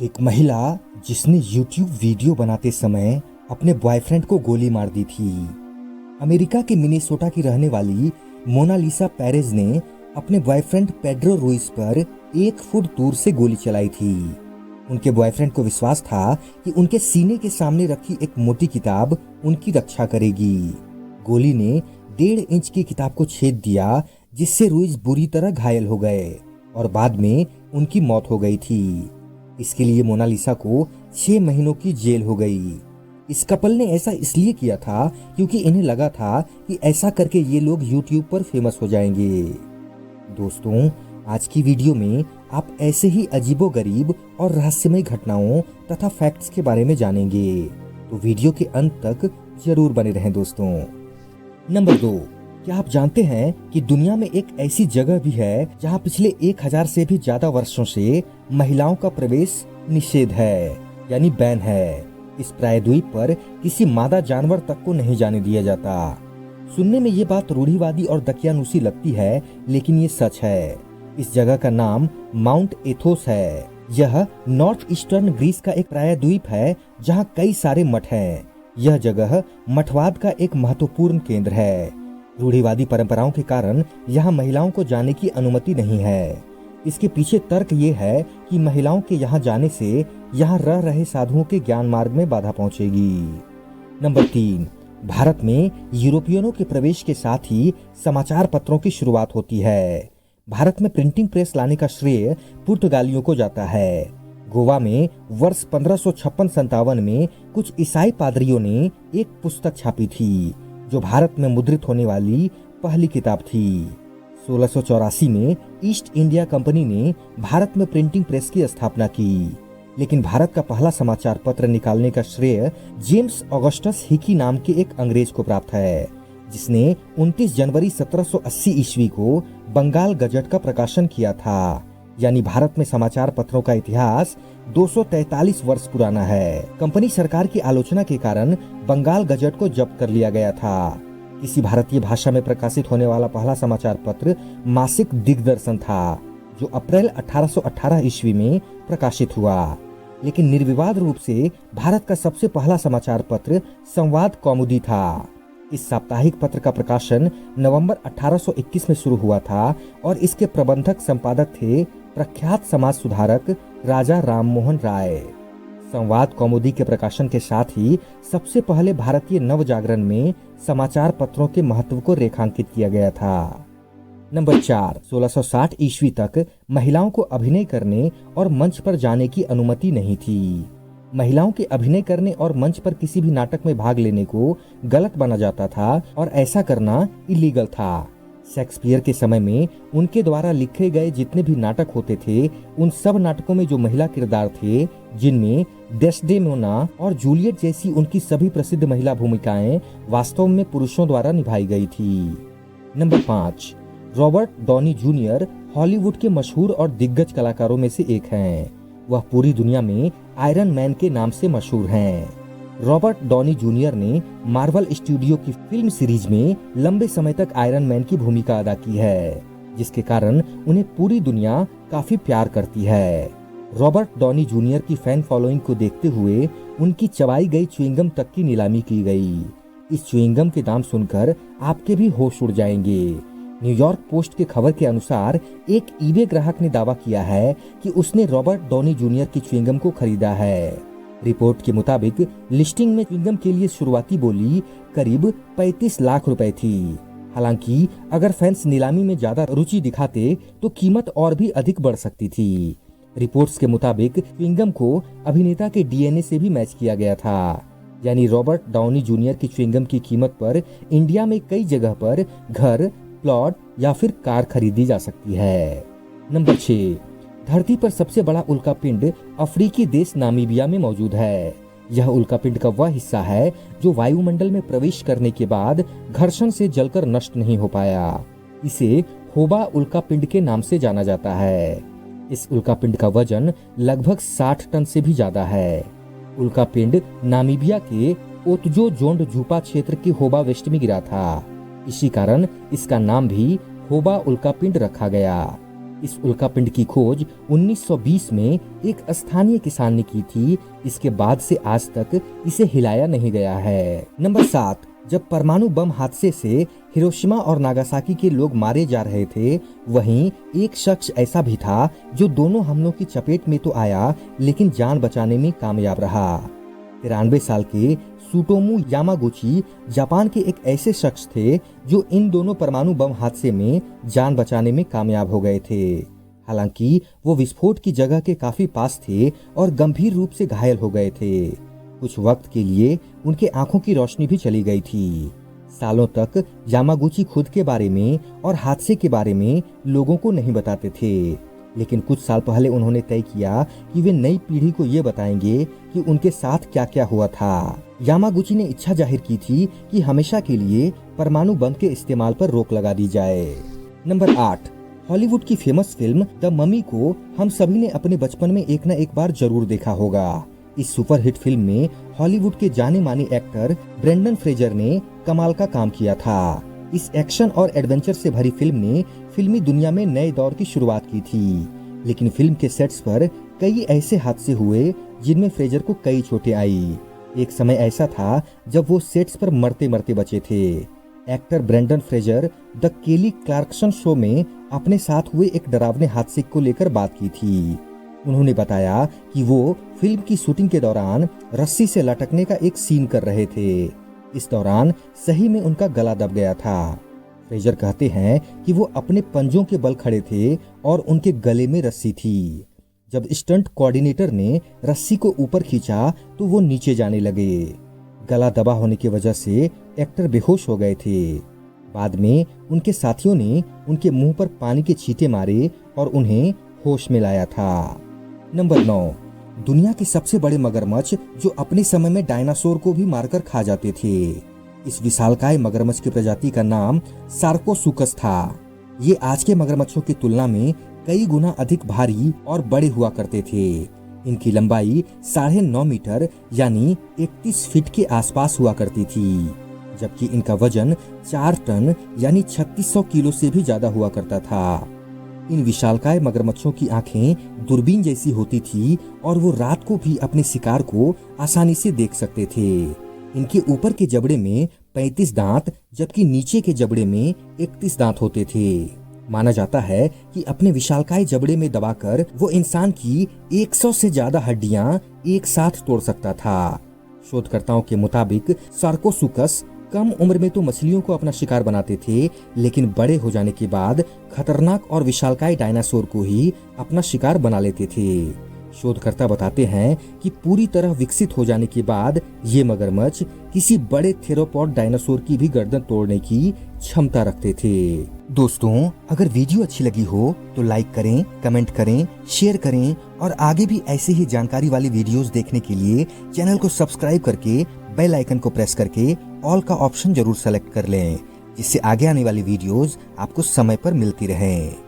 एक महिला जिसने YouTube वीडियो बनाते समय अपने बॉयफ्रेंड को गोली मार दी थी। अमेरिका के मिनेसोटा की रहने वाली मोनालिसा पेरेज ने अपने बॉयफ्रेंड पेड्रो रुइस पर 1 फुट दूर से गोली चलाई थी। उनके बॉयफ्रेंड को विश्वास था कि उनके सीने के सामने रखी एक मोटी किताब उनकी रक्षा करेगी। गोली ने 1.5 इंच की किताब को छेद दिया, जिससे रुइस बुरी तरह घायल हो गए और बाद में उनकी मौत हो गई थी। इसके लिए मोनालिसा को 6 महीनों की जेल हो गई। इस कपल ने ऐसा इसलिए किया था क्योंकि इन्हें लगा था कि ऐसा करके ये लोग YouTube पर फेमस हो जाएंगे। दोस्तों, आज की वीडियो में आप ऐसे ही अजीबोगरीब और रहस्यमय घटनाओं तथा फैक्ट्स के बारे में जानेंगे, तो वीडियो के अंत तक जरूर बने रहें दोस्तों। नंबर 2, क्या आप जानते हैं कि दुनिया में एक ऐसी जगह भी है जहां पिछले 1000 से भी ज्यादा वर्षों से महिलाओं का प्रवेश निषेध है, यानी बैन है। इस प्रायद्वीप पर किसी मादा जानवर तक को नहीं जाने दिया जाता। सुनने में ये बात रूढ़िवादी और दकियानूसी लगती है, लेकिन ये सच है। इस जगह का नाम माउंट एथोस है। यह नॉर्थ ईस्टर्न ग्रीस का एक प्रायद्वीप है जहां कई सारे मठ हैं। यह जगह मठवाद का एक महत्वपूर्ण केंद्र है। रूढ़िवादी परंपराओं के कारण यहाँ महिलाओं को जाने की अनुमति नहीं है। इसके पीछे तर्क ये है कि महिलाओं के यहाँ जाने से यहाँ रह रहे साधुओं के ज्ञान मार्ग में बाधा पहुंचेगी। नंबर 3, भारत में यूरोपियनों के प्रवेश के साथ ही समाचार पत्रों की शुरुआत होती है। भारत में प्रिंटिंग प्रेस लाने का श्रेय पुर्तगालियों को जाता है। गोवा में वर्ष 1556-57 में कुछ ईसाई पादरियों ने एक पुस्तक छापी थी, जो भारत में मुद्रित होने वाली पहली किताब थी। 1684 में ईस्ट इंडिया कंपनी ने भारत में प्रिंटिंग प्रेस की स्थापना की, लेकिन भारत का पहला समाचार पत्र निकालने का श्रेय जेम्स ऑगस्टस हिकी नाम के एक अंग्रेज को प्राप्त है, जिसने 29 जनवरी 1780 ईस्वी को बंगाल गजट का प्रकाशन किया था। यानी भारत में समाचार पत्रों का इतिहास 243 वर्ष पुराना है। कंपनी सरकार की आलोचना के कारण बंगाल गजट को जब्त कर लिया गया था। किसी भारतीय भाषा में प्रकाशित होने वाला पहला समाचार पत्र मासिक दिग्दर्शन था, जो अप्रैल 1818 ईस्वी में प्रकाशित हुआ। लेकिन निर्विवाद रूप से भारत का सबसे पहला समाचार पत्र संवाद कौमुदी था। इस साप्ताहिक पत्र का प्रकाशन नवंबर 1821 में शुरू हुआ था और इसके प्रबंधक संपादक थे प्रख्यात समाज सुधारक राजा राममोहन राय। संवाद कौमुदी के प्रकाशन के साथ ही सबसे पहले भारतीय नवजागरण में समाचार पत्रों के महत्व को रेखांकित किया गया था। नंबर 4, 1660 ईस्वी तक महिलाओं को अभिनय करने और मंच पर जाने की अनुमति नहीं थी। महिलाओं के अभिनय करने और मंच पर किसी भी नाटक में भाग लेने को गलत माना जाता था और ऐसा करना इलीगल था। शेक्सपियर के समय में उनके द्वारा लिखे गए जितने भी नाटक होते थे, उन सब नाटकों में जो महिला किरदार थे, जिनमें डेस्डेमोना और जूलियट जैसी उनकी सभी प्रसिद्ध महिला भूमिकाएं वास्तव में पुरुषों द्वारा निभाई गई थी। Number 5, Robert Downey junior Hollywood के मशहूर और दिग्गज कलाकारों में से एक हैं। वह पूरी दुनिया में आयरन मैन के नाम से मशहूर हैं। रॉबर्ट डॉनी जूनियर ने मार्वल स्टूडियो की फिल्म सीरीज में लंबे समय तक आयरन मैन की भूमिका अदा की है, जिसके कारण उन्हें पूरी दुनिया काफी प्यार करती है। रॉबर्ट डॉनी जूनियर की फैन फॉलोइंग को देखते हुए उनकी चबाई गई च्युइंगम तक की नीलामी की गई। इस च्युइंगम के दाम सुनकर आपके भी होश उड़ जाएंगे। न्यूयॉर्क पोस्ट के खबर के अनुसार एक ईबे ग्राहक ने दावा किया है कि उसने रॉबर्ट डॉनी जूनियर की च्युइंगम को खरीदा है। रिपोर्ट के मुताबिक लिस्टिंग में च्युइंगम के लिए शुरुआती बोली करीब 35 लाख रुपए थी। हालांकि अगर फैंस नीलामी में ज्यादा रुचि दिखाते तो कीमत और भी अधिक बढ़ सकती थी। रिपोर्ट्स के मुताबिक च्युइंगम को अभिनेता के डीएनए से भी मैच किया गया था। यानी रॉबर्ट डाउनी जूनियर की च्युइंगम की कीमत पर इंडिया में कई जगह पर घर, प्लॉट या फिर कार खरीदी जा सकती है। नंबर 6, धरती पर सबसे बड़ा उल्कापिंड अफ्रीकी देश नामीबिया में मौजूद है। यह उल्कापिंड का वह हिस्सा है जो वायुमंडल में प्रवेश करने के बाद घर्षण से जलकर नष्ट नहीं हो पाया। इसे होबा उल्कापिंड के नाम से जाना जाता है। इस उल्कापिंड का वजन लगभग 60 टन से भी ज्यादा है। उल्कापिंड नामीबिया के ओतजो जोंड जूपा क्षेत्र के होबा वेस्ट में गिरा था। इसी कारण इसका नाम भी होबा उल्कापिंड रखा गया। इस उल्कापिंड की खोज 1920 में एक स्थानीय किसान ने की थी। इसके बाद से आज तक इसे हिलाया नहीं गया है। नंबर 7, जब परमाणु बम हादसे से हिरोशिमा और नागासाकी के लोग मारे जा रहे थे, वहीं एक शख्स ऐसा भी था जो दोनों हमलों की चपेट में तो आया लेकिन जान बचाने में कामयाब रहा। 93 साल के सुटोमू यामागुची जापान के एक ऐसे शख्स थे जो इन दोनों परमाणु बम हादसे में जान बचाने में कामयाब हो गए थे। हालांकि वो विस्फोट की जगह के काफी पास थे और गंभीर रूप से घायल हो गए थे। कुछ वक्त के लिए उनके आंखों की रोशनी भी चली गई थी। सालों तक यामागुची खुद के बारे में और हादसे के बारे में लोगों को नहीं बताते थे, लेकिन कुछ साल पहले उन्होंने तय किया कि वे नई पीढ़ी को ये बताएंगे कि उनके साथ क्या क्या हुआ था। यामागुची ने इच्छा जाहिर की थी कि हमेशा के लिए परमाणु बम के इस्तेमाल पर रोक लगा दी जाए। नंबर 8, हॉलीवुड की फेमस फिल्म द ममी को हम सभी ने अपने बचपन में एक न एक बार जरूर देखा होगा। इस सुपरहिट फिल्म में हॉलीवुड के जाने माने एक्टर ब्रेंडन फ्रेजर ने कमाल का काम किया था। इस एक्शन और एडवेंचर से भरी फिल्म ने फिल्मी दुनिया में नए दौर की शुरुआत की थी, लेकिन फिल्म के सेट्स पर कई ऐसे हादसे हुए जिनमें फ्रेजर को कई चोटें आई। एक समय ऐसा था जब वो सेट्स पर मरते मरते बचे थे। एक्टर ब्रेंडन फ्रेजर द केली क्लार्कसन शो में अपने साथ हुए एक डरावने हादसे को लेकर बात की थी। उन्होंने बताया कि वो फिल्म की शूटिंग के दौरान रस्सी से लटकने का एक सीन कर रहे थे। इस दौरान सही में उनका गला दब गया था। फ्रेजर कहते हैं कि वो अपने पंजों के बल खड़े थे और उनके गले में रस्सी थी। जब स्टंट कोऑर्डिनेटर ने रस्सी को ऊपर खींचा तो वो नीचे जाने लगे। गला दबा होने की वजह से एक्टर बेहोश हो गए थे। बाद में उनके साथियों ने उनके मुंह पर पानी के छींटे मारे और उन्हें होश में लाया था। नंबर 9, दुनिया के सबसे बड़े मगरमच्छ जो अपने समय में डायनासोर को भी मारकर खा जाते थे। इस विशालकाय मगरमच्छ की प्रजाति का नाम सार्कोसुकस था। ये आज के मगरमच्छों की तुलना में कई गुना अधिक भारी और बड़े हुआ करते थे। इनकी लंबाई 9.5 मीटर यानी 31 फीट के आसपास हुआ करती थी, जबकि इनका वजन 4 टन यानी 3600 किलो से भी ज्यादा हुआ करता था। इन विशालकाय मगरमच्छों की आंखें दूरबीन जैसी होती थी और वो रात को भी अपने शिकार को आसानी से देख सकते थे। इनके ऊपर के जबड़े में 35 दांत जबकि नीचे के जबड़े में 31 दांत होते थे। माना जाता है कि अपने विशालकाय जबड़े में दबाकर वो इंसान की 100 से ज्यादा हड्डियां एक साथ तोड़ सकता था। शोधकर्ताओं के मुताबिक सार्कोसुकस कम उम्र में तो मछलियों को अपना शिकार बनाते थे, लेकिन बड़े हो जाने के बाद खतरनाक और विशालकाय डायनासोर को ही अपना शिकार बना लेते थे। शोधकर्ता बताते हैं कि पूरी तरह विकसित हो जाने के बाद ये मगरमच्छ किसी बड़े थेरोपॉड डायनासोर की भी गर्दन तोड़ने की क्षमता रखते थे। दोस्तों, अगर वीडियो अच्छी लगी हो तो लाइक करें, कमेंट करें, शेयर करें और आगे भी ऐसे ही जानकारी वाली वीडियोस देखने के लिए चैनल को सब्सक्राइब करके बेल आइकन को प्रेस करके ऑल का ऑप्शन जरूर सेलेक्ट कर लें, जिससे आगे आने वाली वीडियोस आपको समय पर मिलती रहें।